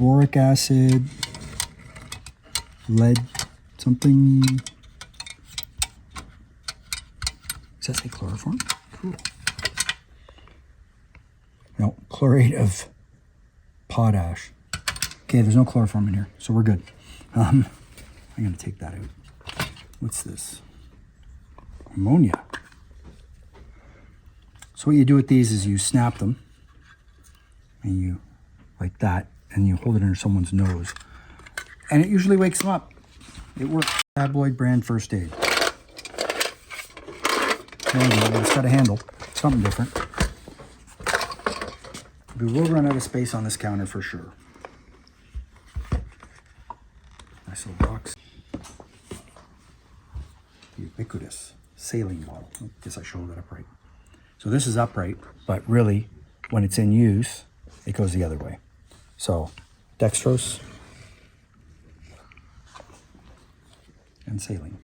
Boric acid, lead, something. Does that say chloroform? Cool. No, chlorate of potash. Okay, there's no chloroform in here, so we're good. I'm gonna take that out. What's this? Harmonia. So what you do with these is you snap them, and you, like that, and you hold it under someone's nose. And it usually wakes them up. It works. Tabloid brand first aid. It's got a handle, something different. We will run out of space on this counter for sure. Nice little box. Ubiquitous saline bottle. I guess I showed that upright. So this is upright, but really, when it's in use, it goes the other way. So, dextrose and saline.